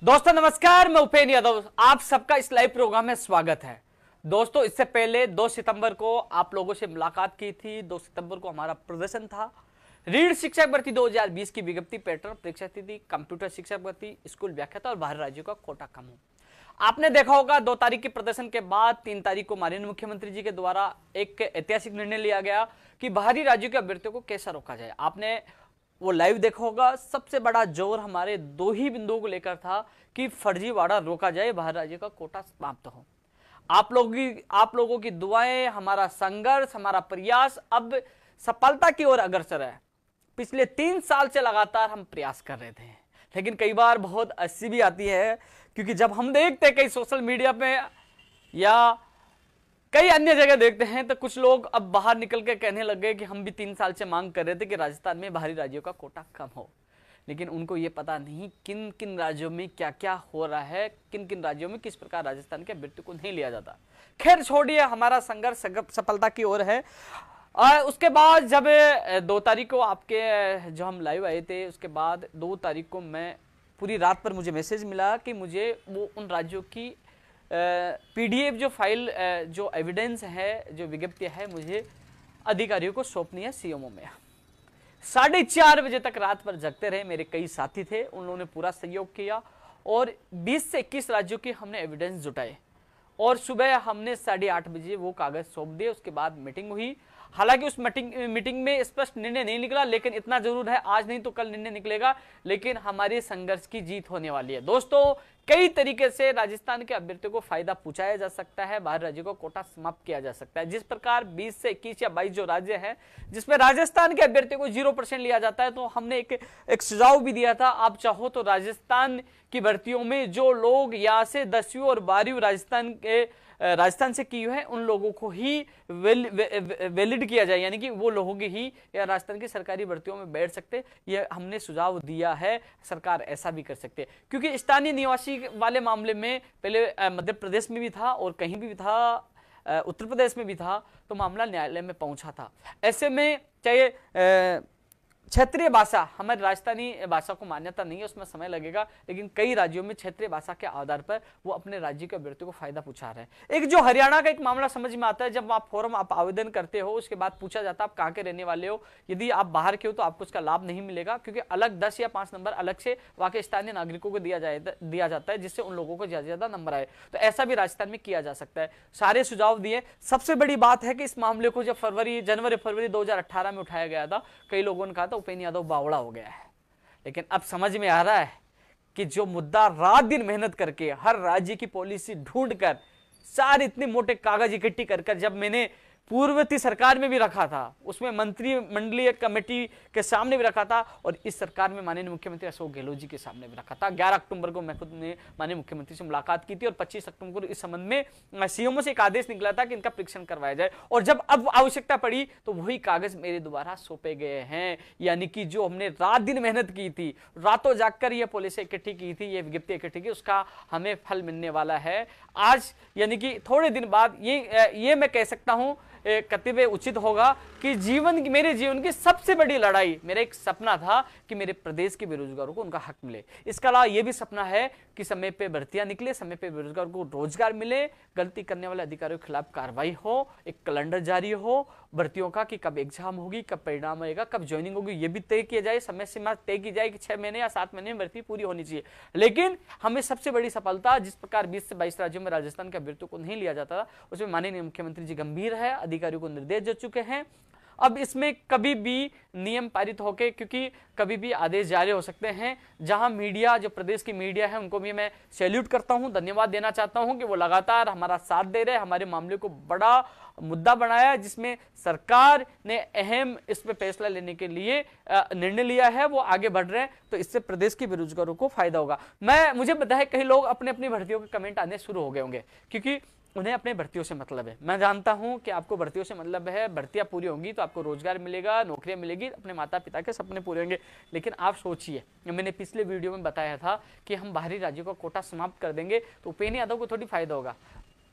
दोस्तों नमस्कार, मैं उपेंद्र यादव, आप सबका इस लाइव प्रोग्राम में स्वागत है। दोस्तों इससे पहले 2 सितंबर को आप लोगों से मुलाकात की थी। 2 सितंबर को हमारा प्रदर्शन था। रीढ़ शिक्षक भर्ती 2020 की विज्ञप्ति, पैटर्न, परीक्षा तिथि, कंप्यूटर शिक्षक भर्ती, स्कूल व्याख्याता और बाहर राज्यों का कोटा कम हो। आपने देखा होगा 2 तारीख के प्रदर्शन के बाद 3 तारीख को माननीय मुख्यमंत्री जी के द्वारा एक ऐतिहासिक निर्णय लिया गया कि बाहरी राज्यों के अभ्यर्थियों को कैसा रोका जाए। आपने वो लाइव देखा होगा। सबसे बड़ा जोर हमारे 2 ही बिंदुओं को लेकर था कि फर्जीवाड़ा रोका जाए, बाहर राज्य का कोटा समाप्त हो। आप लोगों की दुआएं, हमारा संघर्ष, हमारा प्रयास अब सफलता की ओर अग्रसर है। पिछले 3 साल से लगातार हम प्रयास कर रहे थे, लेकिन कई बार बहुत हंसी भी आती है, क्योंकि जब हम देखते कई सोशल मीडिया पे या कई अन्य जगह देखते हैं तो कुछ लोग अब बाहर निकल के कहने लग गए कि हम भी 3 साल से मांग कर रहे थे कि राजस्थान में बाहरी राज्यों का कोटा कम हो। लेकिन उनको ये पता नहीं किन किन राज्यों में क्या क्या हो रहा है, किन किन राज्यों में किस प्रकार राजस्थान के अभ्यर्थी को नहीं लिया जाता। खैर छोड़िए, हमारा संघर्ष सफलता की ओर है। और उसके बाद जब 2 तारीख को आपके जो हम लाइव आए थे, उसके बाद 2 तारीख को मैं पूरी रात पर मुझे मैसेज मिला कि मुझे वो उन राज्यों की पीडीएफ जो फाइल, जो एविडेंस है, जो विज्ञप्ति है, मुझे अधिकारियों को सौंपनी है सीएमओ में। 4:30 बजे तक रात भर जगते रहे। मेरे कई साथी थे, उन लोगों ने पूरा सहयोग किया और 20 से 21 राज्यों के हमने एविडेंस जुटाए और सुबह हमने 8:30 बजे वो कागज सौंप दिए। उसके बाद मीटिंग हुई। हालांकि उस मीटिंग में स्पष्ट निर्णय नहीं निकला, लेकिन इतना जरूर है, आज नहीं तो कल निर्णय निकलेगा, लेकिन हमारे संघर्ष की जीत होने वाली है। दोस्तों कई तरीके से राजस्थान के अभ्यर्थियों को फायदा पहुंचाया जा सकता है, बाहर राज्यों को कोटा समाप्त किया जा सकता है। जिस प्रकार 20 से 21 या 22 जो राज्य हैं जिसमें राजस्थान के अभ्यर्थियों को 0% लिया जाता है, तो हमने एक सुझाव भी दिया था। आप चाहो तो राजस्थान की भर्तियों में जो लोग यहाँ से 10वीं और 12वीं राजस्थान से की है, उन लोगों को ही वैलिड किया जाए, यानी कि वो लोगों की ही या राजस्थान की सरकारी भर्तियों में बैठ सकते। ये हमने सुझाव दिया है, सरकार ऐसा भी कर सकते, क्योंकि स्थानीय निवासी वाले मामले में पहले मध्य प्रदेश में भी था और कहीं भी था, उत्तर प्रदेश में भी था, तो मामला न्यायालय में पहुंचा था। ऐसे में चाहे क्षेत्रीय भाषा, हमारी राजस्थानी भाषा को मान्यता नहीं है, उसमें समय लगेगा, लेकिन कई राज्यों में क्षेत्रीय भाषा के आधार पर वो अपने राज्य के अभ्यर्थियों को फायदा पहुंचा रहे हैं। एक जो हरियाणा का एक मामला समझ में आता है, जब आप फॉर्म आप आवेदन करते हो, उसके बाद पूछा जाता है आप कहाँ के रहने वाले हो। यदि आप बाहर के हो तो आपको उसका लाभ नहीं मिलेगा, क्योंकि अलग 10 या 5 नंबर अलग से वहाँ के स्थानीय नागरिकों को दिया जाता है, जिससे उन लोगों को ज्यादा नंबर आए। तो ऐसा भी राजस्थान में किया जा सकता है। सारे सुझाव दिए। सबसे बड़ी बात है कि इस मामले को जब जनवरी फरवरी 2018 में उठाया गया था, कई लोगों ने कहा था उपेंद्र यादव बावड़ा हो गया है, लेकिन अब समझ में आ रहा है कि जो मुद्दा रात दिन मेहनत करके हर राज्य की पॉलिसी ढूंढकर सारे इतने मोटे कागज इकट्ठी कर जब मैंने पूर्ववर्ती सरकार में भी रखा था, उसमें मंत्रिमंडलीय कमेटी के सामने भी रखा था, और इस सरकार में माननीय मुख्यमंत्री अशोक गहलोत जी के सामने भी रखा था। 11 अक्टूबर को मैं खुद ने माननीय मुख्यमंत्री से मुलाकात की थी और 25 अक्टूबर को इस संबंध में सीएमओ से एक आदेश निकला था कि इनका परीक्षण करवाया जाए, और जब अब आवश्यकता पड़ी तो वही कागज मेरे द्वारा सौंपे गए हैं। यानी कि जो हमने रात दिन मेहनत की थी, रातों जागकर ये पॉलिसी इकट्ठी की थी, ये विज्ञप्ति इकट्ठी की, उसका हमें फल मिलने वाला है आज। यानी कि थोड़े दिन बाद ये मैं कह सकता हूं, कतिपय उचित होगा कि मेरे जीवन की सबसे बड़ी लड़ाई, मेरा एक सपना था कि मेरे प्रदेश के बेरोजगारों को उनका हक मिले। इसके अलावा यह भी सपना है कि समय पे भर्तियां निकले, समय पे बेरोजगारों को रोजगार मिले, गलती करने वाले अधिकारियों के खिलाफ कार्रवाई हो, एक कैलेंडर जारी हो भर्तियों का कि कब एग्जाम होगी, कब परिणाम आएगा, कब ज्वाइनिंग होगी, यह भी तय किया जाए, समय सीमा तय की जाए कि 6 महीने या 7 महीने में भर्ती पूरी होनी चाहिए। लेकिन हमें सबसे बड़ी सफलता, जिस प्रकार 20 से 22 राज्यों में राजस्थान के अभ्यर्थियों को नहीं लिया जाता था, उसमें माननीय मुख्यमंत्री जी गंभीर है, अधिकारियों को निर्देश दे चुके हैं। अब इसमें कभी भी नियम पारित होके, क्योंकि कभी भी आदेश जारी हो सकते हैं। जहां मीडिया, जो प्रदेश की मीडिया है, उनको भी मैं सैल्यूट करता हूं, धन्यवाद देना चाहता हूं कि वो लगातार हमारा साथ दे रहे हैं, हमारे मामले को बड़ा मुद्दा बनाया, जिसमें सरकार ने अहम इस पे फैसला लेने के लिए निर्णय लिया है, वो आगे बढ़ रहे हैं। तो इससे प्रदेश के बेरोजगारों को फायदा होगा। मुझे पता है कई लोग अपने अपनी भर्तियों के कमेंट आने शुरू हो गए होंगे, क्योंकि उन्हें अपने भर्तियों से मतलब है। मैं जानता हूं कि आपको भर्तियों से मतलब है, भर्तियां पूरी होंगी तो आपको रोजगार मिलेगा, नौकरियां मिलेगी, अपने माता पिता के सपने पूरे होंगे। लेकिन आप सोचिए, मैंने पिछले वीडियो में बताया था कि हम बाहरी राज्यों का कोटा समाप्त कर देंगे तो उपेंद्र यादव को थोड़ी फायदा होगा,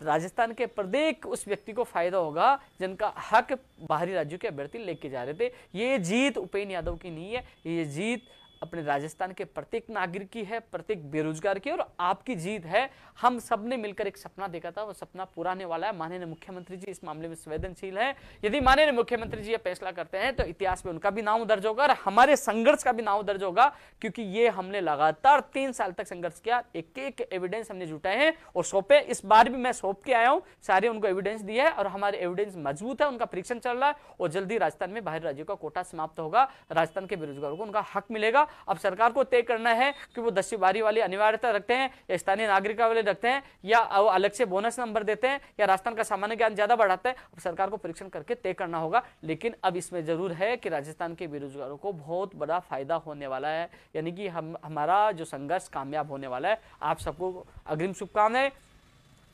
राजस्थान के प्रत्येक उस व्यक्ति को फायदा होगा जिनका हक बाहरी राज्यों के अभ्यर्थी लेके जा रहे थे। ये जीत उपेंद्र यादव की नहीं है, ये जीत अपने राजस्थान के प्रत्येक नागरिक की है, प्रत्येक बेरोजगार की, और आपकी जीत है। हम सबने मिलकर एक सपना देखा था, वो सपना पूरा होने वाला है। माननीय मुख्यमंत्री जी इस मामले में संवेदनशील है। यदि माननीय मुख्यमंत्री जी ये फैसला करते हैं तो इतिहास में उनका भी नाम दर्ज होगा और हमारे संघर्ष का भी नाम दर्ज होगा, क्योंकि ये हमने लगातार 3 साल तक संघर्ष किया। एक एक एविडेंस हमने जुटाए हैं और सौंपे। इस बार भी मैं सौंप के आया हूं, सारे उनको एविडेंस दिए है और हमारे एविडेंस मजबूत है, उनका परीक्षण चल रहा है और जल्दी राजस्थान में बाहरी राज्यों का कोटा समाप्त होगा। राजस्थान के बेरोजगारों को उनका हक मिलेगा। अब सरकार को तय करना है कि वो 10वीं 12वीं वाली अनिवार्यता रखते हैं या स्थानीय नागरिकता वाले रखते हैं या वो अलग से बोनस नंबर देते हैं या राजस्थान का सामान्य ज्ञान ज्यादा बढ़ाते हैं। अब सरकार को परीक्षण करके तय करना होगा। लेकिन अब इसमें जरूर है कि राजस्थान के बेरोजगारों को बहुत बड़ा फायदा होने वाला है, यानी कि हमारा जो संघर्ष कामयाब होने वाला है। आप सबको अग्रिम शुभकामनाएं।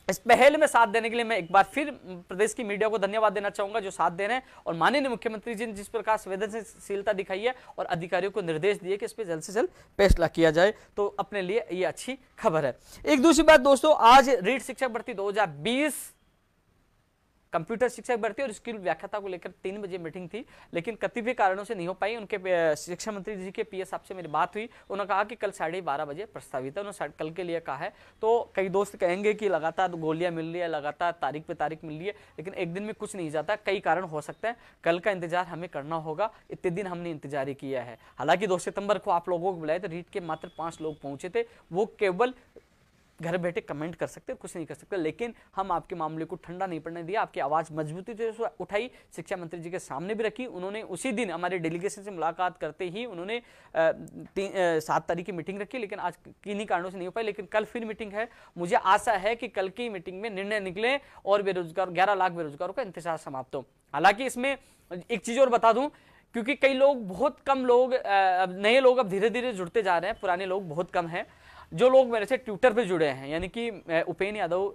इस पहल में साथ देने के लिए मैं एक बार फिर प्रदेश की मीडिया को धन्यवाद देना चाहूंगा जो साथ दे रहे हैं, और माननीय मुख्यमंत्री जी ने जिस प्रकार संवेदनशीलता दिखाई है और अधिकारियों को निर्देश दिए कि इस पर जल्द से जल्द फैसला किया जाए, तो अपने लिए ये अच्छी खबर है। एक दूसरी बात दोस्तों, आज रीट शिक्षक भर्ती 2020 कंप्यूटर शिक्षक भर्ती और स्किल व्याख्याता को लेकर 3 बजे मीटिंग थी, लेकिन कतिपय कारणों से नहीं हो पाई। उनके शिक्षा मंत्री जी के पीएस साहब से मेरी बात हुई, उन्होंने कहा कि कल 12:30 बजे प्रस्तावित है, उन्होंने कल के लिए कहा है। तो कई दोस्त कहेंगे कि लगातार गोलियां मिल रही है, लगातार तारीख पे तारीख मिल रही है, लेकिन एक दिन में कुछ नहीं जाता, कई कारण हो सकते हैं। कल का इंतजार हमें करना होगा। इतने दिन हमने इंतजार ही किया है। हालांकि 2 सितंबर को आप लोगों को बुलाए थे, रीट के मात्र 5 लोग पहुंचे थे, वो केवल घर बैठे कमेंट कर सकते, कुछ नहीं कर सकते, लेकिन हम आपके मामले को ठंडा नहीं पड़ने दिया। आपकी आवाज मजबूती से उठाई, शिक्षा मंत्री जी के सामने भी रखी। उन्होंने उसी दिन हमारे डेलीगेशन से मुलाकात करते ही उन्होंने 7 तारीख की मीटिंग रखी, लेकिन आज किन्हीं कारणों से नहीं हो पाई। लेकिन कल फिर मीटिंग है। मुझे आशा है कि कल की मीटिंग में निर्णय निकले और बेरोजगार 11 लाख बेरोजगारों का इंतजार समाप्त हो। हालांकि इसमें एक चीज और बता दूं, क्योंकि कई लोग, बहुत कम लोग, नए लोग अब धीरे धीरे जुड़ते जा रहे हैं, पुराने लोग बहुत कम हैं। जो लोग मेरे से ट्विटर पे जुड़े हैं, यानी कि उपेन यादव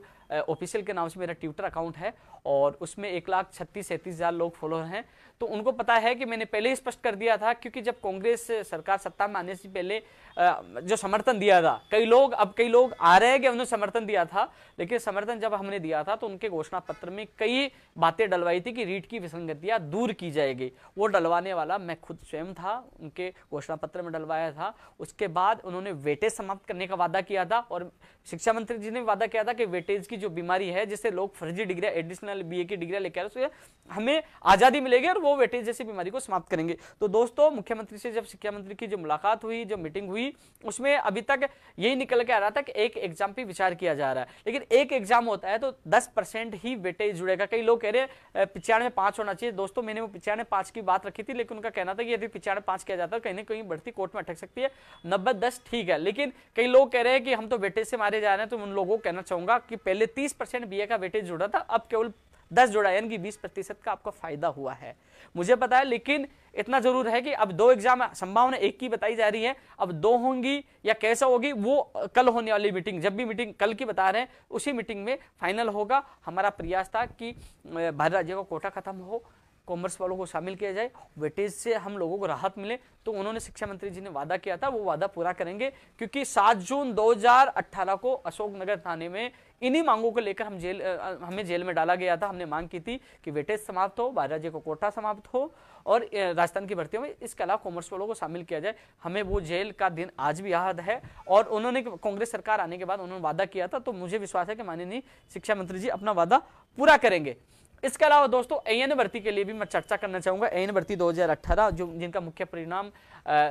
ऑफिशियल के नाम से मेरा ट्विटर अकाउंट है और उसमें 1,36,37,000 लोग फॉलोअर हैं, तो उनको पता है कि मैंने पहले ही स्पष्ट कर दिया था, क्योंकि जब कांग्रेस सरकार सत्ता में आने से पहले जो समर्थन दिया था, कई लोग आ रहे हैं कि उन्होंने समर्थन दिया था, लेकिन समर्थन जब हमने दिया था तो उनके घोषणा पत्र में कई बातें डलवाई थी कि रीट की विसंगतियां दूर की जाएगी। वो डलवाने वाला मैं खुद स्वयं था, उनके घोषणा पत्र में डलवाया था। उसके बाद उन्होंने वेटेज समाप्त करने का वादा किया था और शिक्षा मंत्री जी ने वादा किया था कि वेटेज की जो बीमारी है, जिससे लोग फर्जी डिग्री, एडिशनल बीए की डिग्री लेकर आ रहे हैं, हमें आजादी मिलेगी और वो वेटेज जैसी बीमारी को समाप्त करेंगे। तो दोस्तों, मुख्यमंत्री से जब शिक्षा मंत्री की जो मुलाकात हुई, जो मीटिंग हुई, उसमें अभी तक यही निकल के आ रहा था कि एक एग्जाम पे विचार किया जा रहा है, लेकिन एक एग्जाम होता है तो 10% ही वेटेज जुड़ेगा। कई लोग कह रहे हैं 95 होना चाहिए। दोस्तों, मैंने वो 95 की बात रखी थी, लेकिन उनका कहना था कि यदि 95 किया जाता है कहीं ना कहीं बढ़ती कोर्ट में अटक सकती है। 90-10 ठीक है, लेकिन कई लोग कह रहे हैं कि हम तो वेटेज से मारे जा रहे हैं। तो उन लोगों को कहना चाहूंगा कि पहले 30% बीए का वेटेज जुड़ा था, अब केवल 10 जुड़ा, यानी कि 20% का आपको फायदा हुआ है, मुझे पता है। लेकिन इतना जरूर है कि अब 2 एग्जाम, संभावना एक की बताई जा रही है, अब 2 होंगी या कैसा होगी वो कल होने वाली मीटिंग, जब भी मीटिंग कल की बता रहे हैं, उसी मीटिंग में फाइनल होगा। हमारा प्रयास था कि बाहरी राज्यों का कोटा खत्म हो, कॉमर्स वालों को शामिल किया जाए, वेटेज से हम लोगों को राहत मिले। तो उन्होंने शिक्षा मंत्री जी ने वादा किया था, वो वादा पूरा करेंगे, क्योंकि 7 जून 2018 को अशोकनगर थाने में इन्हीं मांगों को लेकर हमें जेल में डाला गया था। हमने मांग की थी कि वेटेज समाप्त हो, बाहरी राज्य को कोटा समाप्त हो और राजस्थान की भर्तियों में इसके अलावा कॉमर्स वालों को शामिल किया जाए। हमें वो जेल का दिन आज भी याद है और उन्होंने, कांग्रेस सरकार आने के बाद उन्होंने वादा किया था, तो मुझे विश्वास है कि माननीय शिक्षा मंत्री जी अपना वादा पूरा करेंगे। इसके अलावा दोस्तों, एएन भर्ती के लिए भी मैं चर्चा करना चाहूंगा। एएन भर्ती 2018 जिनका मुख्य परिणाम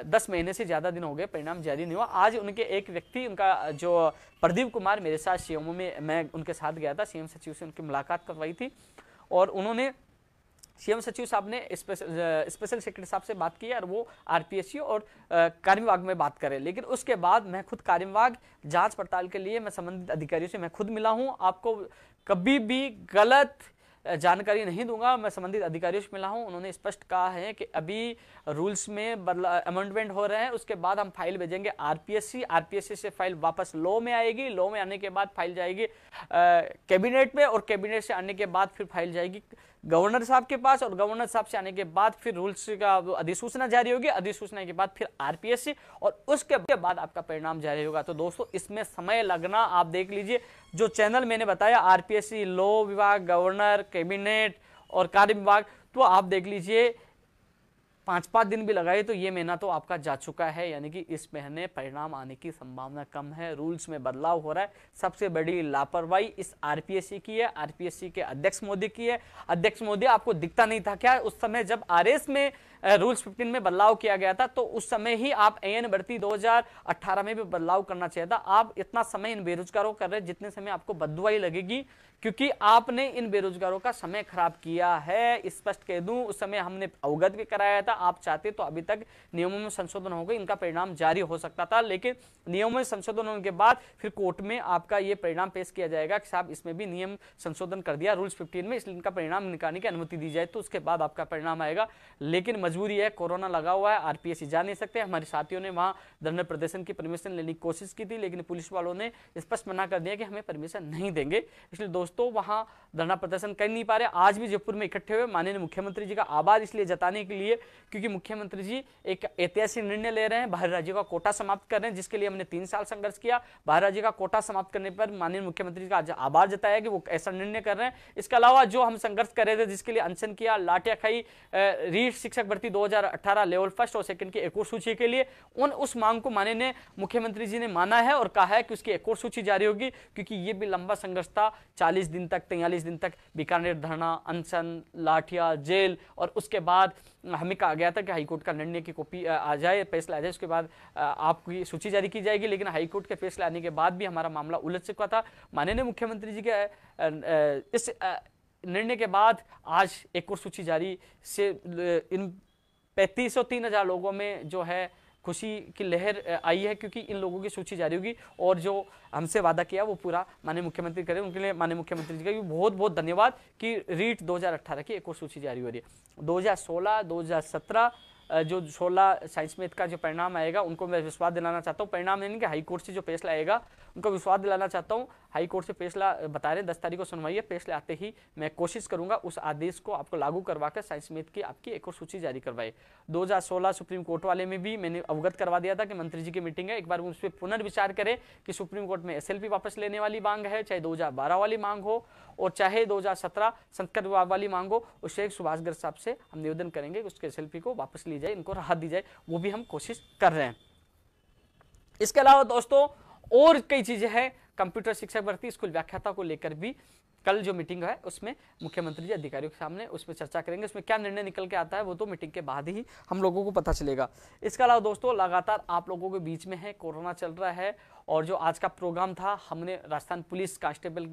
10 महीने से ज्यादा दिन हो गए, परिणाम जारी नहीं हुआ। आज उनके एक व्यक्ति, उनका जो प्रदीप कुमार, मेरे साथ सीएमओ में मैं उनके साथ गया था, सीएम सचिव से उनकी मुलाकात करवाई थी और उन्होंने, सीएम सचिव साहब ने स्पेशल सेक्रेटरी साहब से बात की और वो आरपीएससी और कार्य विभाग में बात करें। लेकिन उसके बाद मैं खुद कार्य विभाग जांच पड़ताल के लिए मैं संबंधित अधिकारियों से मैं खुद मिला हूं। आपको कभी भी गलत जानकारी नहीं दूंगा, मैं संबंधित अधिकारियों से मिला हूं। उन्होंने स्पष्ट कहा है कि अभी रूल्स में अमेंडमेंट हो रहे हैं, उसके बाद हम फाइल भेजेंगे आरपीएससी से फाइल वापस लॉ में आएगी, लॉ में आने के बाद फाइल जाएगी कैबिनेट में और कैबिनेट से आने के बाद फिर फाइल जाएगी गवर्नर साहब के पास और गवर्नर साहब से आने के बाद फिर रूल्स का अधिसूचना जारी होगी, अधिसूचना के बाद फिर आरपीएससी और उसके बाद आपका परिणाम जारी होगा। तो दोस्तों, इसमें समय लगना आप देख लीजिए। जो चैनल मैंने बताया, आरपीएससी, लॉ विभाग, गवर्नर, कैबिनेट और कार्य विभाग, तो आप देख लीजिए 5-5 दिन भी लगाए तो ये महीना तो आपका जा चुका है, यानी कि इस महीने परिणाम आने की संभावना कम है। रूल्स में बदलाव हो रहा है। सबसे बड़ी लापरवाही इस आरपीएससी की है, आरपीएससी के अध्यक्ष मोदी की है। अध्यक्ष मोदी आपको दिखता नहीं था क्या उस समय जब आरएस में रूल्स 15 में बदलाव किया गया था, तो उस समय ही आप एएन भर्ती 2018 में भी बदलाव करना चाहिए था। आप इतना समय इन बेरोजगारों कर रहे हैं जितने समय आपको बददुआई लगेगी, क्योंकि आपने इन बेरोजगारों का समय खराब किया है। स्पष्ट कह दूं, उस समय हमने अवगत भी कराया था। आप चाहते तो अभी तक नियमों में संशोधन हो गए, इनका परिणाम जारी हो सकता था, लेकिन नियमों में संशोधन होने के बाद फिर कोर्ट में आपका ये परिणाम पेश किया जाएगा कि साहब इसमें भी नियम संशोधन कर दिया रूल्स 15 में, इसलिए इनका परिणाम निकालने की अनुमति दी जाए, तो उसके बाद आपका परिणाम आएगा। लेकिन मजबूरी है, कोरोना लगा हुआ है, आरपीएससी जा नहीं सकते। हमारे साथियों ने वहां धरना प्रदर्शन की परमिशन लेने की कोशिश की थी, लेकिन पुलिस वालों ने स्पष्ट मना कर दिया कि हमें परमिशन नहीं देंगे। इसलिए दोस्तों वहां धरना प्रदर्शन कर नहीं पा रहे। आज भी जयपुर में इकट्ठे हुए माननीय मुख्यमंत्री जी का आभार इसलिए जताने के लिए क्योंकि मुख्यमंत्री जी एक ऐतिहासिक निर्णय ले रहे हैं, बाहर राज्यों का कोटा समाप्त कर रहे हैं, जिसके लिए हमने 3 साल संघर्ष किया। बाहर राज्य का कोटा समाप्त करने पर माननीय मुख्यमंत्री जी का आभार जताया कि वो ऐसा निर्णय कर रहे हैं। इसके अलावा जो हम संघर्ष कर रहे थे, जिसके लिए अनशन किया, लाठियां खाई, रीट शिक्षक भर्ती 2018 लेवल 1 और 2 की एक और सूची के लिए, उस मांग को माननीय मुख्यमंत्री जी ने माना है और कहा है कि उसकी एक और सूची जारी होगी, क्योंकि ये भी लंबा संघर्ष था। 40 दिन तक 43 दिन तक बीकानेर धरना, अनशन, लाठिया, जेल, और उसके बाद हमें कहा गया था कि हाईकोर्ट का निर्णय की कॉपी आ जाए, फैसला आ जाए, उसके बाद आपकी सूची जारी की जाएगी। लेकिन हाईकोर्ट के फैसले आने के बाद भी हमारा मामला उलझ चुका था। माननीय मुख्यमंत्री जी के इस निर्णय के बाद आज एक और सूची जारी से इन 3503 लोगों में जो है खुशी की लहर आई है, क्योंकि इन लोगों की सूची जारी होगी और जो हमसे वादा किया वो पूरा माननीय मुख्यमंत्री करें। उनके लिए माननीय मुख्यमंत्री जी का भी बहुत बहुत धन्यवाद कि रीट 2018 की एक और सूची जारी हो रही है। 2016, 2017 जो 16 साइंस मैथ का जो परिणाम आएगा उनको मैं विश्वास दिलाना चाहता हूँ। परिणाम नहीं कि हाई कोर्ट से जो फैसला आएगा उनको विश्वास दिलाना चाहता हूँ। हाई कोर्ट से फैसला बता रहे हैं 10 तारीख को सुनवाई है, फैसले आते ही मैं कोशिश करूंगा उस आदेश को आपको लागू करवाकर साइंस मैथ की आपकी एक और सूची जारी करवाए। 2016 सुप्रीम कोर्ट वाले में भी मैंने अवगत करवा दिया था कि मंत्री जी की मीटिंग है, एक बार उस पर पुनर्विचार करें कि सुप्रीम कोर्ट में एसएलपी वापस लेने वाली मांग है, चाहे 2012 वाली मांग हो और चाहे 2017 संस्कृत विभाग वाली मांग हो। उससे सुभाष गर्ग साहब से हम निवेदन करेंगे कि उसके एसएलपी को वापस ली जाए, इनको राहत दी जाए, वो भी हम कोशिश कर रहे हैं। इसके अलावा दोस्तों और कई चीजें हैं। कंप्यूटर शिक्षक भर्ती स्कूल व्याख्याता को लेकर भी कल जो मीटिंग है उसमें मुख्यमंत्री जी अधिकारियों के सामने उसमें चर्चा करेंगे। उसमें क्या निर्णय निकल के आता है वो तो मीटिंग के बाद ही हम लोगों को पता चलेगा। इसके अलावा दोस्तों लगातार आप लोगों के बीच में है, कोरोना चल रहा है और जो आज का प्रोग्राम था, हमने राजस्थान पुलिस कांस्टेबल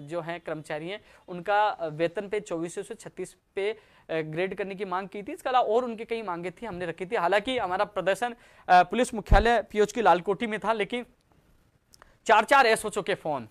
जो हैं कर्मचारी हैं उनका वेतन पे 2400 से 36 पे ग्रेड करने की मांग की थी। इसके अलावा और उनकी कई मांगे थी, हमने रखी थी। हालांकि हमारा प्रदर्शन पुलिस मुख्यालय पीओच की लालकोठी में था, लेकिन 4-4 एसओचओ के फोन,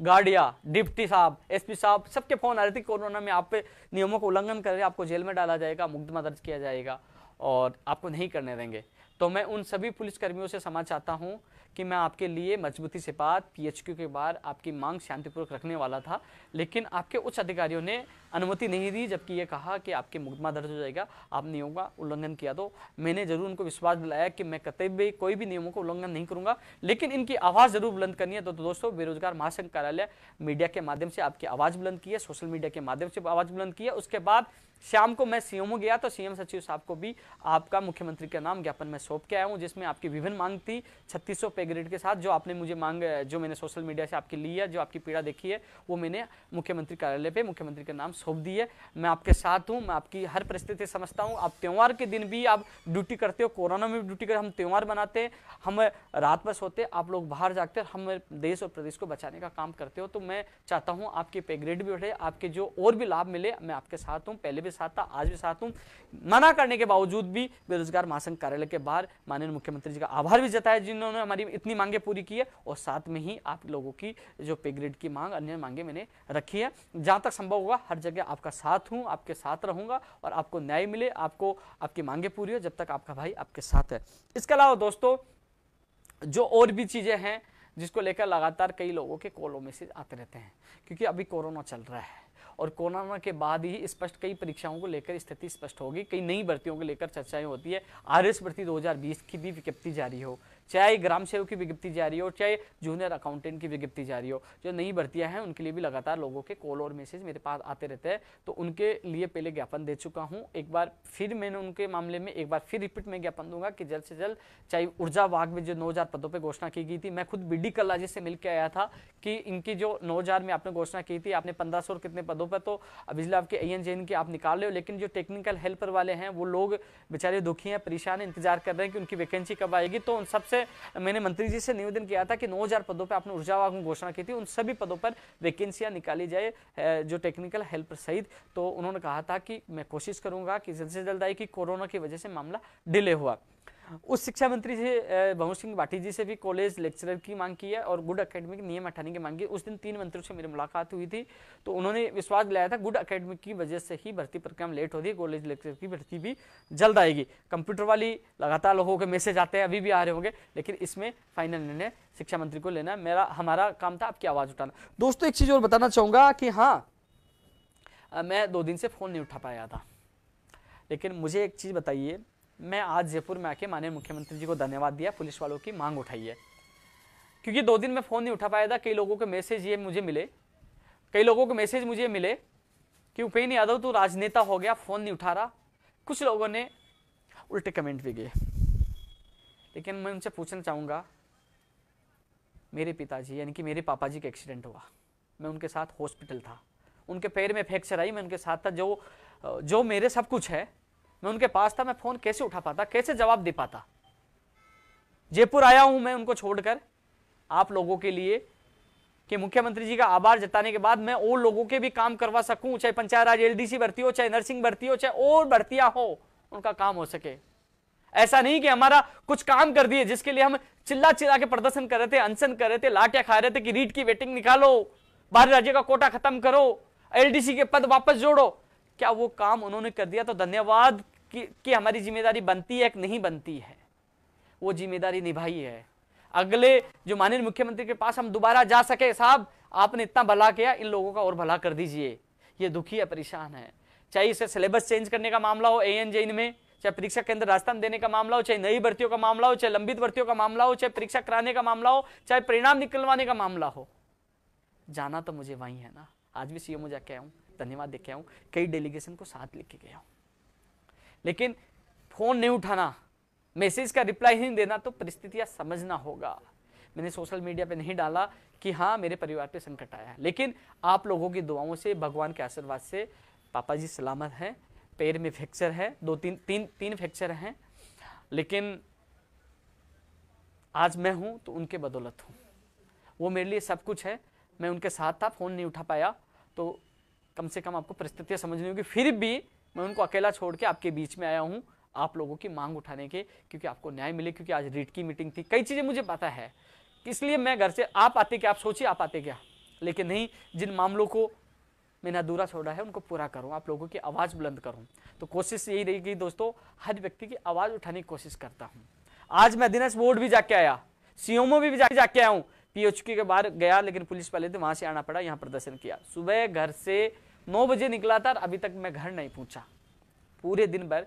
गार्डिया, डिप्टी साहब, एसपी साहब, सबके फोन आ रहे थे कोरोना में आप पे नियमों का उल्लंघन कर रहे हैं, आपको जेल में डाला जाएगा, मुकदमा दर्ज किया जाएगा और आपको नहीं करने देंगे। तो मैं उन सभी पुलिसकर्मियों से क्षमा चाहता हूं कि मैं आपके लिए मजबूती से बात पीएचक्यू के बाद आपकी मांग शांतिपूर्वक रखने वाला था, लेकिन आपके उच्च अधिकारियों ने अनुमति नहीं दी, जबकि ये कहा कि आपके मुकदमा दर्ज हो जाएगा, आप नियमों का उल्लंघन किया। तो मैंने जरूर उनको विश्वास दिलाया कि मैं कतई भी कोई भी नियमों का उल्लंघन नहीं करूंगा, लेकिन इनकी आवाज़ जरूर बुलंद करनी है। तो दोस्तों बेरोजगार महासंघ कार्यालय मीडिया के माध्यम से आपकी आवाज़ बुलंद की है, सोशल मीडिया के माध्यम से आवाज़ बुलंद की है। उसके बाद शाम को मैं सीएमओ गया तो सीएम सचिव साहब को भी आपका मुख्यमंत्री के नाम ज्ञापन में सौंप के आया हूं, जिसमें आपकी विभिन्न मांग थी 3600 पे ग्रेड के साथ, जो आपने मुझे मांग जो मैंने सोशल मीडिया से आपकी ली है, जो आपकी पीड़ा देखी है, वो मैंने मुख्यमंत्री कार्यालय पे मुख्यमंत्री के नाम सौंप दी है। मैं आपके साथ हूं, मैं आपकी हर परिस्थिति समझता हूं। आप त्यौहार के दिन भी आप ड्यूटी करते हो, कोरोना में भी ड्यूटी करते, हम त्यौहार बनाते हैं, हम रात में सोते, आप लोग बाहर जागते, हम देश और प्रदेश को बचाने का काम करते हो। तो मैं चाहता हूँ आपके पे ग्रेड भी बढ़े, आपके जो और भी लाभ मिले, मैं आपके साथ हूँ, पहले भी साथ था, आज भी साथ हूं। मना करने के बावजूद भी बेरोजगार महासंघ कार्यालय के बाहर माननीय मुख्यमंत्री जी का आभार भी जताया जिन्होंने हमारी इतनी मांगे पूरी की है, और साथ में ही आप लोगों की जो पे ग्रेड की मांग, अन्य मांगे मैंने रखी है। जहां तक संभव होगा हर जगह आपका साथ हूं, आपके साथ रहूंगा और आपको न्याय मिले, आपको आपकी मांगे पूरी हो, जब तक आपका भाई आपके साथ है। इसके अलावा दोस्तों जो और भी चीजें हैं जिसको लेकर लगातार कई लोगों के कॉल मैसेज आते रहते हैं, क्योंकि अभी कोरोना चल रहा है और कोरोना के बाद ही स्पष्ट कई परीक्षाओं को लेकर स्थिति स्पष्ट होगी, कई नई भर्तियों को लेकर चर्चाएं होती है। आरएस भर्ती 2020 की भी विज्ञप्ति जारी हो, चाहे ग्राम सेवक की विज्ञप्ति जारी हो, चाहे जूनियर अकाउंटेंट की विज्ञप्ति जारी हो। जो नई भर्तियां हैं उनके लिए भी लगातार लोगों के कॉल और मैसेज मेरे पास आते रहते हैं, तो उनके लिए पहले ज्ञापन दे चुका हूं। एक बार फिर मैंने उनके मामले में एक बार फिर रिपीट में ज्ञापन दूंगा कि जल्द से जल्द, चाहे ऊर्जा विभाग में जो 9000 पदों पर घोषणा की गई थी, मैं खुद बीडी कल्ला जी से मिलकर आया था कि इनकी जो 9000 में आपने घोषणा की थी, आपने 1500 और कितने पदों पर तो बिजली आपके AN के आप निकाल रहे हो, लेकिन जो टेक्निकल हेल्पर वाले हैं वो लोग बेचारे दुखी हैं, परेशान हैं, इंतजार कर रहे हैं कि उनकी वैकेंसी कब आएगी। तो उन सबसे मैंने मंत्री जी से निवेदन किया था कि 9000 पदों पर आपने ऊर्जा विभाग में घोषणा की थी, उन सभी पदों पर वैकेंसियां निकाली जाए, जो टेक्निकल हेल्पर सहित। तो उन्होंने कहा था कि मैं कोशिश करूंगा कि जल्द से जल्द आए, कि कोरोना की वजह से मामला डिले हुआ। उस शिक्षा मंत्री से भंवर सिंह भाटी जी से भी कॉलेज लेक्चरर की मांग की है और गुड एकेडमी के नियम हटाने की मांग की। उस दिन 3 मंत्रियों से मेरी मुलाकात हुई थी, तो उन्होंने विश्वास दिलाया था गुड एकेडमी की वजह से ही भर्ती प्रक्रिया लेट हो रही है, कॉलेज लेक्चरर की भर्ती भी जल्द आएगी। कंप्यूटर वाली लगातार लोगों के मैसेज आते हैं, अभी भी आ रहे होंगे, लेकिन इसमें फाइनल निर्णय शिक्षा मंत्री को लेना। हमारा काम था आपकी आवाज उठाना। दोस्तों एक चीज और बताना चाहूंगा कि हाँ, मैं 2 दिन से फोन नहीं उठा पाया था, लेकिन मुझे एक चीज बताइए, मैं आज जयपुर में आके माननीय मुख्यमंत्री जी को धन्यवाद दिया, पुलिस वालों की मांग उठाई है, क्योंकि 2 दिन में फोन नहीं उठा पाया था। कई लोगों के मैसेज ये मुझे मिले, कई लोगों के मैसेज मुझे मिले कि उपेंद्र यादव तो राजनेता हो गया, फोन नहीं उठा रहा। कुछ लोगों ने उल्टे कमेंट भी किए, लेकिन मैं उनसे पूछना चाहूंगा, मेरे पिताजी यानी कि मेरे पापा जी का एक्सीडेंट हुआ, मैं उनके साथ हॉस्पिटल था, उनके पैर में फ्रैक्चर आई, मैं उनके साथ था, जो मेरे सब कुछ है मैं उनके पास था। मैं फोन कैसे उठा पाता, कैसे जवाब दे पाता? जयपुर आया हूं मैं उनको छोड़कर आप लोगों के लिए, कि मुख्यमंत्री जी का आभार जताने के बाद मैं और लोगों के भी काम करवा सकूं, चाहे पंचायत राज LDC भर्ती हो, चाहे नर्सिंग भर्ती हो, चाहे और भर्तियां हो, उनका काम हो सके। ऐसा नहीं कि हमारा कुछ काम कर दिए जिसके लिए हम चिल्ला चिल्ला के प्रदर्शन कर रहे थे, अनशन कर रहे थे, लाठियां खा रहे थे कि रीट की वेटिंग निकालो, बाहरी राज्य का कोटा खत्म करो, LDC के पद वापस जोड़ो। क्या वो काम उन्होंने कर दिया? तो धन्यवाद कि हमारी जिम्मेदारी बनती है कि नहीं बनती है, वो जिम्मेदारी निभाई है। अगले जो माननीय मुख्यमंत्री के पास हम दोबारा जा सके, साहब आपने इतना भला किया, इन लोगों का और भला कर दीजिए, ये दुखी है, परेशान है। चाहे इसे सिलेबस चेंज करने का मामला हो AN में, चाहे परीक्षा केंद्र राजस्थान देने का मामला हो, चाहे नई भर्तियों का मामला हो, चाहे लंबित भर्तियों का मामला हो, चाहे परीक्षा कराने का मामला हो, चाहे परिणाम निकलवाने का मामला हो, जाना तो मुझे वहीं है ना। आज भी CM जाके आया हूं, धन्यवाद देके आया हूं, कई डेलीगेशन को साथ लेके गया हूं, लेकिन फोन नहीं उठाना, मैसेज का रिप्लाई नहीं देना, तो परिस्थितियां समझना होगा। मैंने सोशल मीडिया पे नहीं डाला कि हाँ मेरे परिवार पे संकट आया है, लेकिन आप लोगों की दुआओं से, भगवान के आशीर्वाद से पापा जी सलामत हैं। पैर में फ्रैक्चर है, 2-3 फ्रैक्चर हैं, लेकिन आज मैं हूं तो उनके बदौलत हूं, वो मेरे लिए सब कुछ है। मैं उनके साथ था, फोन नहीं उठा पाया, तो कम से कम आपको परिस्थितियां समझनी होगी। फिर भी मैं उनको अकेला छोड़ के आपके बीच में आया हूं, आप लोगों की मांग उठाने के, क्योंकि आपको न्याय मिले, क्योंकि आज रीट की मीटिंग थी, कई चीजें मुझे पता है, इसलिए मैं घर से आप आते क्या, आप सोचिए आप आते क्या, लेकिन नहीं, जिन मामलों को मैंने अधूरा छोड़ा है उनको पूरा करूं, आप लोगों की आवाज बुलंद करूं। तो कोशिश यही रहेगी दोस्तों, हर व्यक्ति की आवाज उठाने की कोशिश करता हूं। आज मैं दिनेश बोर्ड भी जाके आया, CMO भी जाके आया हूं, PHQ के बाहर गया, लेकिन पुलिस वाले थे, वहां से आना पड़ा, यहाँ प्रदर्शन किया। सुबह घर से 9 बजे निकला था, अभी तक मैं घर नहीं पहुंचा। पूरे दिन भर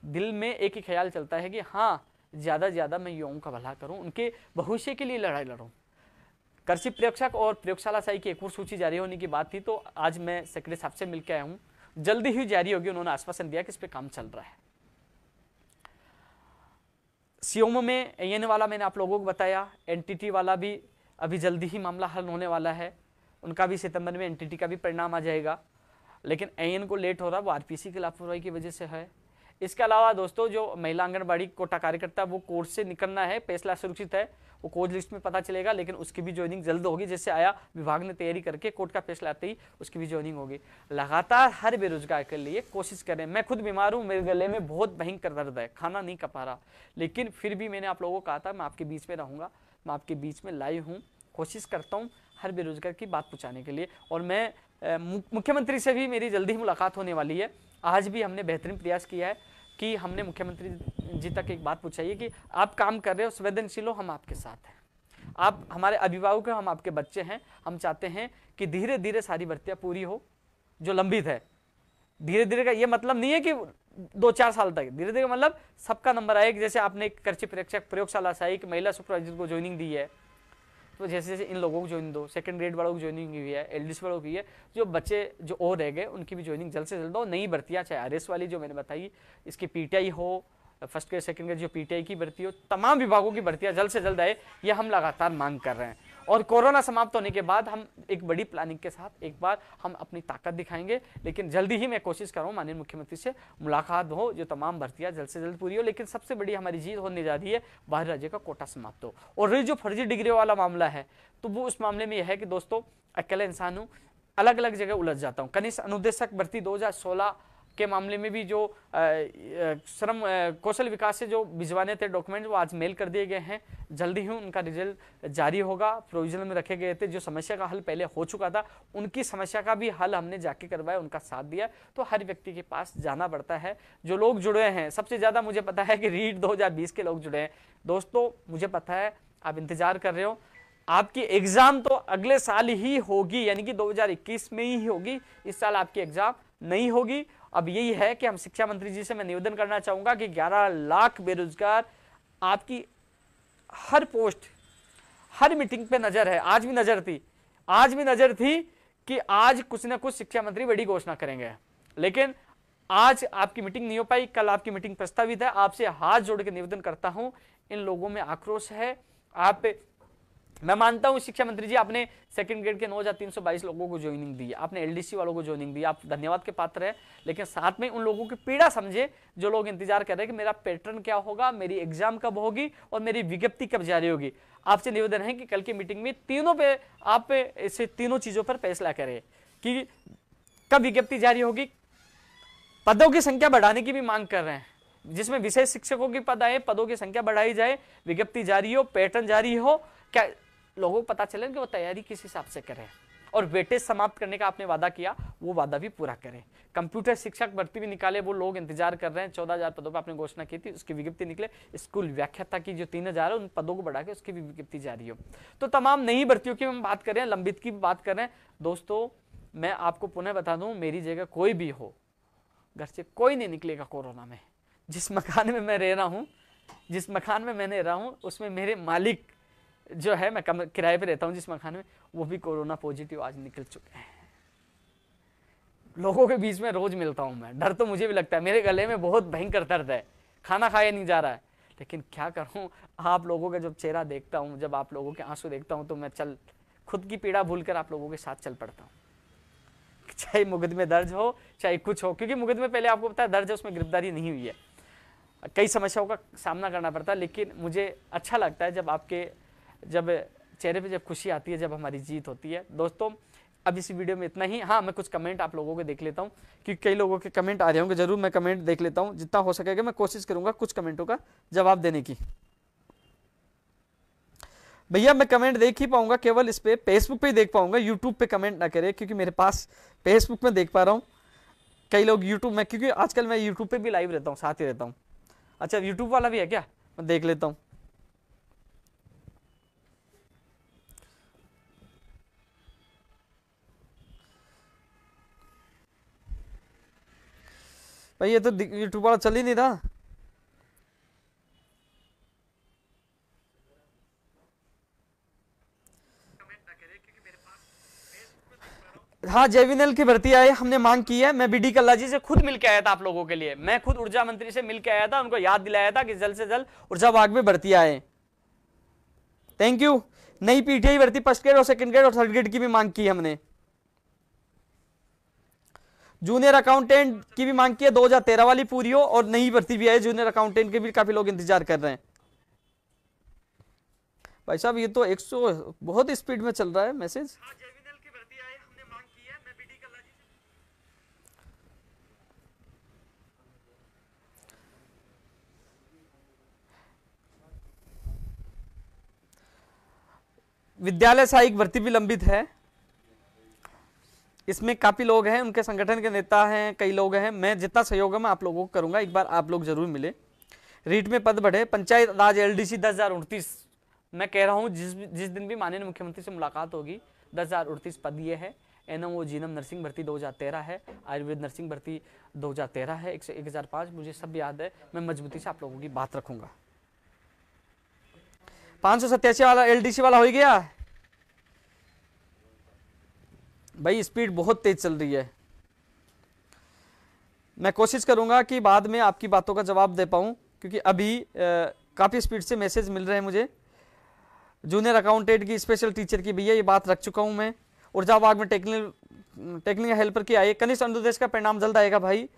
दिल में एक ही ख्याल चलता है कि हाँ ज्यादा से ज्यादा मैं युवाओं का भला करूं, उनके भविष्य के लिए लड़ाई लड़ूं। कृषि प्रयोगशाला और प्रयोगशाला साई की एक और सूची जारी होने की बात थी, तो आज मैं सेक्रेटरी साहब से मिलकर आया हूं, जल्दी ही जारी होगी, उन्होंने आश्वासन दिया कि इस पे काम चल रहा है। CMO में AN वाला मैंने आप लोगों को बताया, NTT वाला भी अभी जल्दी ही मामला हल होने वाला है, उनका भी सितंबर में NTT का भी परिणाम आ जाएगा, लेकिन AN को लेट हो रहा, वो RPC की लापरवाही की वजह से है। इसके अलावा दोस्तों जो महिला आंगनबाड़ी कोटा कार्यकर्ता वो कोर्स से निकलना है, फैसला सुरक्षित है, वो कोच लिस्ट में पता चलेगा, लेकिन उसकी भी ज्वाइनिंग जल्द होगी, जैसे आया विभाग ने तैयारी करके कोर्ट का फैसला आते ही उसकी भी ज्वाइनिंग होगी। लगातार हर बेरोजगार के लिए कोशिश करें। मैं खुद बीमार हूँ, मेरे गले में बहुत भयंकर दर्द है, खाना नहीं खा पा रहा, लेकिन फिर भी मैंने आप लोगों को कहा था मैं आपके बीच में रहूंगा, मैं आपके बीच में लाइव हूँ, कोशिश करता हूँ हर बेरोजगार की बात पहुँचाने के लिए। और मैं मुख्यमंत्री से भी मेरी जल्दी ही मुलाकात होने वाली है। आज भी हमने बेहतरीन प्रयास किया है कि हमने मुख्यमंत्री जी तक एक बात पूछाई है कि आप काम कर रहे हो, संवेदनशील हो, हम आपके साथ हैं, आप हमारे अभिभावक हैं, हम आपके बच्चे हैं, हम चाहते हैं कि धीरे धीरे सारी भर्तियां पूरी हो जो लंबित है, धीरे धीरे का ये मतलब नहीं है कि 2-4 साल तक, धीरे धीरे मतलब सबका नंबर आएगा। जैसे आपने एक कृषि परीक्षक प्रयोगशाला सहायक महिला सुपरवाइजर को ज्वाइनिंग दी है, तो जैसे जैसे इन लोगों को ज्वाइनिंग दो, सेकंड ग्रेड वालों को ज्वाइनिंग हुई है, एलडीसी वालों की है, जो बच्चे जो और रह गए उनकी भी ज्वाइनिंग जल्द से जल्द दो। नई भर्तियां चाहे आरएस वाली जो मैंने बताई, इसकी पीटीआई हो, फर्स्ट ग्रेड सेकंड ग्रेड जो पीटीआई की भर्ती हो, तमाम विभागों की भर्तियां जल्द से जल्द आए, ये हम लगातार मांग कर रहे हैं। और कोरोना समाप्त होने के बाद हम एक बड़ी प्लानिंग के साथ एक बार हम अपनी ताकत दिखाएंगे। लेकिन जल्दी ही मैं कोशिश कर रहा हूँ माननीय मुख्यमंत्री से मुलाकात हो, जो तमाम भर्तियां जल्द से जल्द पूरी हो। लेकिन सबसे बड़ी हमारी जीत होने जा रही है, बाहर राज्य का कोटा समाप्त हो। और जो फर्जी डिग्री वाला मामला है, तो वो उस मामले में यह है कि दोस्तों अकेला इंसान हूँ, अलग अलग जगह उलझ जाता हूँ। कनिष्ठ अनुदेशक भर्ती 2016 के मामले में भी जो श्रम कौशल विकास से जो भिजवाने थे डॉक्यूमेंट, वो आज मेल कर दिए गए हैं। जल्दी ही उनका रिजल्ट जारी होगा। प्रोविजनल में रखे गए थे, जो समस्या का हल पहले हो चुका था, उनकी समस्या का भी हल हमने जाके करवाया, उनका साथ दिया। तो हर व्यक्ति के पास जाना पड़ता है। जो लोग जुड़े हैं, सबसे ज्यादा मुझे पता है कि रीट 2020 के लोग जुड़े हैं। दोस्तों मुझे पता है आप इंतजार कर रहे हो, आपकी एग्जाम तो अगले साल ही होगी, यानी कि 2021 में ही होगी। इस साल आपकी एग्जाम नहीं होगी। अब यही है कि हम शिक्षा मंत्री जी से मैं निवेदन करना चाहूंगा कि 11 लाख बेरोजगार, आपकी हर पोस्ट, हर मीटिंग पे नजर है। आज भी नजर थी, आज भी नजर थी कि आज कुछ ना कुछ शिक्षा मंत्री बड़ी घोषणा करेंगे। लेकिन आज आपकी मीटिंग नहीं हो पाई, कल आपकी मीटिंग प्रस्तावित है। आपसे हाथ जोड़ के निवेदन करता हूं, इन लोगों में आक्रोश है। आप, मैं मानता हूं शिक्षा मंत्री जी, आपने सेकंड ग्रेड के 9322 लोगों को ज्वाइनिंग दी, आपने एलडीसी वालों को ज्वाइनिंग दी, आप धन्यवाद के पात्र है। लेकिन साथ में उन लोगों की पीड़ा समझे, जो लोग इंतजार कर रहे हैं कि मेरा पैटर्न क्या होगा, मेरी एग्जाम कब होगी और मेरी विज्ञप्ति कब जारी होगी। आपसे निवेदन है कि कल की मीटिंग में तीनों पे आप इसे तीनों चीजों पर फैसला करें कि कब विज्ञप्ति जारी होगी। पदों की संख्या बढ़ाने की भी मांग कर रहे हैं, जिसमें विशेष शिक्षकों के पद आए, पदों की संख्या बढ़ाई जाए, विज्ञप्ति जारी हो, पैटर्न जारी हो, क्या लोगों को पता चले कि वो तैयारी किस हिसाब से करें। और वेटेज समाप्त करने का आपने वादा किया, वो वादा भी पूरा करें। कंप्यूटर शिक्षक भर्ती भी निकाले, वो लोग इंतजार कर रहे हैं। 14,000 पदों पर आपने घोषणा की थी, उसकी विज्ञप्ति निकले। स्कूल व्याख्याता की जो 3,000 है, उन पदों को बढ़ा के उसकी भी विज्ञप्ति जारी हो। तो तमाम नई भर्तियों की हम बात कर रहे हैं, लंबित की बात कर रहे हैं। दोस्तों मैं आपको पुनः बता दूं, मेरी जगह कोई भी हो, घर से कोई नहीं निकलेगा कोरोना में। जिस मकान में मैं रह रहा हूं, जिस मकान में मैंने रहा हूं, उसमें मेरे मालिक जो है, मैं किराए पे रहता हूं जिस मकान में, वो भी कोरोना पॉजिटिव आज निकल चुके हैं। लोगों के बीच में रोज मिलता हूं मैं, डर तो मुझे भी लगता है, मेरे गले में बहुत भयंकर दर्द है, खाना खाया नहीं जा रहा है। लेकिन क्या करूं, आप लोगों का जब चेहरा देखता हूं, जब आप लोगों के आंसू देखता हूं, तो मैं खुद की पीड़ा भूलकर आप लोगों के साथ चल पड़ता हूं। चाहे मुकदमे दर्ज हो, चाहे कुछ हो, क्योंकि मुकदमे पहले आपको पता है दर्ज है, उसमें गिरफ्तारी नहीं हुई है, कई समस्याओं का सामना करना पड़ता है। लेकिन मुझे अच्छा लगता है जब चेहरे पे जब खुशी आती है, जब हमारी जीत होती है। दोस्तों अब इस वीडियो में इतना ही। हाँ, मैं कुछ कमेंट आप लोगों के देख लेता हूँ, क्योंकि कई लोगों के कमेंट आ रहे होंगे, जरूर मैं कमेंट देख लेता हूँ, जितना हो सकेगा मैं कोशिश करूंगा कुछ कमेंटों का जवाब देने की। भैया मैं कमेंट देख ही पाऊंगा केवल इस पे, फेसबुक पे ही देख पाऊंगा, यूट्यूब पे कमेंट ना करे, क्योंकि मेरे पास फेसबुक में देख पा रहा हूँ। कई लोग यूट्यूब में, क्योंकि आजकल मैं यूट्यूब पे भी लाइव रहता हूँ, साथ ही रहता हूँ। अच्छा यूट्यूब वाला भी है क्या, मैं देख लेता हूँ। भाई ये तो यूट्यूब वाला चल ही नहीं रहा। हाँ, जेवीएनएल की भर्ती आई, हमने मांग की है। मैं बीडी कल्ला जी से खुद मिलकर आया था आप लोगों के लिए, मैं खुद ऊर्जा मंत्री से मिलकर आया था, उनको याद दिलाया था कि जल्द से जल्द ऊर्जा विभाग में भर्ती आए। Thank you. नई पीटीआई भर्ती फर्स्ट ग्रेड और सेकंड ग्रेड और थर्ड ग्रेड की भी मांग की हमने। जूनियर अकाउंटेंट की भी मांग की है, 2013 वाली पूरी हो, और नई भर्ती भी है जूनियर अकाउंटेंट के भी, काफी लोग इंतजार कर रहे हैं। भाई साहब ये तो 100 बहुत स्पीड में चल रहा है मैसेज। विद्यालय सहायक भर्ती भी लंबित है, इसमें काफी लोग हैं, उनके संगठन के नेता हैं, कई लोग हैं। मैं जितना सहयोग है मैं आप लोगों को करूंगा, एक बार आप लोग जरूर मिले। रीट में पद बढ़े, पंचायत राज एलडीसी 10,039, मैं कह रहा हूं जिस दिन भी माननीय मुख्यमंत्री से मुलाकात होगी, 10,039 पद ये है। एनएमओ जीनम नर्सिंग भर्ती 2013 है, आयुर्वेद नर्सिंग भर्ती 2013 है, 1005, मुझे सब याद है। मैं मजबूती से आप लोगों की बात रखूंगा। 587 वाला एलडीसी वाला हो गया भाई, स्पीड बहुत तेज चल रही है। मैं कोशिश करूंगा कि बाद में आपकी बातों का जवाब दे पाऊं, क्योंकि अभी काफी स्पीड से मैसेज मिल रहे हैं मुझे। जूनियर अकाउंटेंट की, स्पेशल टीचर की, भैया ये बात रख चुका हूं मैं। ऊर्जा विभाग में टेक्निकल हेल्पर की आई, कनिष्ठ अनुदेश का परिणाम जल्द आएगा भाई।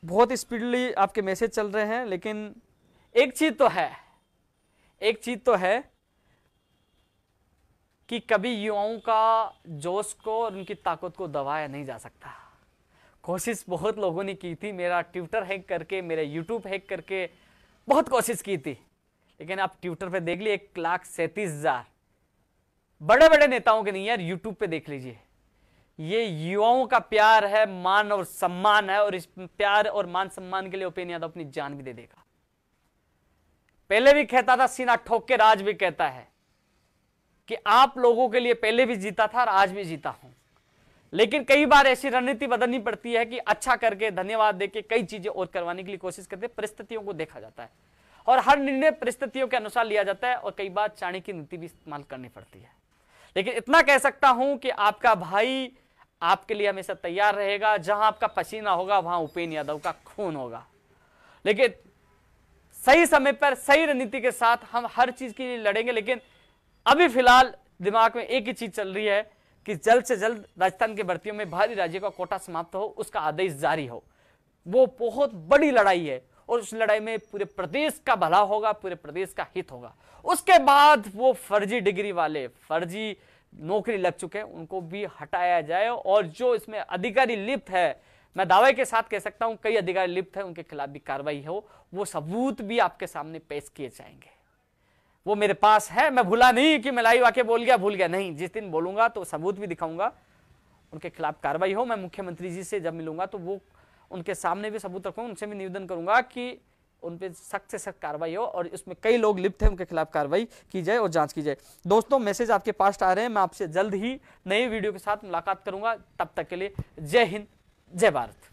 बहुत स्पीडली आपके मैसेज चल रहे हैं, लेकिन एक चीज तो है कि कभी युवाओं का जोश को और उनकी ताकत को दबाया नहीं जा सकता। कोशिश बहुत लोगों ने की थी, मेरा ट्विटर हैक करके, मेरा यूट्यूब हैक करके बहुत कोशिश की थी, लेकिन आप ट्विटर पे देख लिए 1,37,000 बड़े बड़े नेताओं के नहीं यार, यूट्यूब पे देख लीजिए। ये युवाओं का प्यार है, मान और सम्मान है, और इस प्यार और मान सम्मान के लिए उपेंद्र यादव अपनी जान भी दे देगा। पहले भी कहता था, सीना ठोक के आज भी कहता है कि आप लोगों के लिए पहले भी जीता था और आज भी जीता हूं, लेकिन कई बार ऐसी रणनीति बदलनी पड़ती है कि अच्छा करके, धन्यवाद देके कई चीजें और करवाने के लिए कोशिश करते हैं। परिस्थितियों को देखा जाता है और हर निर्णय परिस्थितियों के अनुसार लिया जाता है, और कई बार चाणक्य की नीति भी इस्तेमाल करनी पड़ती है। लेकिन इतना कह सकता हूं कि आपका भाई आपके लिए हमेशा तैयार रहेगा। जहां आपका पसीना होगा वहां उपेंद्र यादव का खून होगा। लेकिन सही समय पर सही रणनीति के साथ हम हर चीज के लिए लड़ेंगे। लेकिन अभी फिलहाल दिमाग में एक ही चीज चल रही है कि जल्द से जल्द राजस्थान की भर्तियों में बाहरी राज्यों का कोटा समाप्त हो, उसका आदेश जारी हो। वो बहुत बड़ी लड़ाई है, और उस लड़ाई में पूरे प्रदेश का भला होगा, पूरे प्रदेश का हित होगा। उसके बाद वो फर्जी डिग्री वाले, फर्जी नौकरी लग चुके हैं, उनको भी हटाया जाए, और जो इसमें अधिकारी लिप्त है, मैं दावे के साथ कह सकता हूं कई अधिकारी लिप्त है, उनके खिलाफ भी कार्रवाई हो। वो सबूत भी आपके सामने पेश किए जाएंगे। वो मेरे पास है, मैं भूला नहीं कि मैं लाइव आके भूल गया नहीं। जिस दिन बोलूंगा तो सबूत भी दिखाऊंगा, उनके खिलाफ कार्रवाई हो। मैं मुख्यमंत्री जी से जब मिलूंगा तो वो उनके सामने भी सबूत रखूंगा, उनसे भी निवेदन करूंगा कि उन पे सख्त से सख्त कार्रवाई हो, और इसमें कई लोग लिप्त हैं, उनके खिलाफ कार्रवाई की जाए और जांच की जाए। दोस्तों, मैसेज आपके पास आ रहे हैं, मैं आपसे जल्द ही नई वीडियो के साथ मुलाकात करूंगा। तब तक के लिए जय हिंद, जय भारत।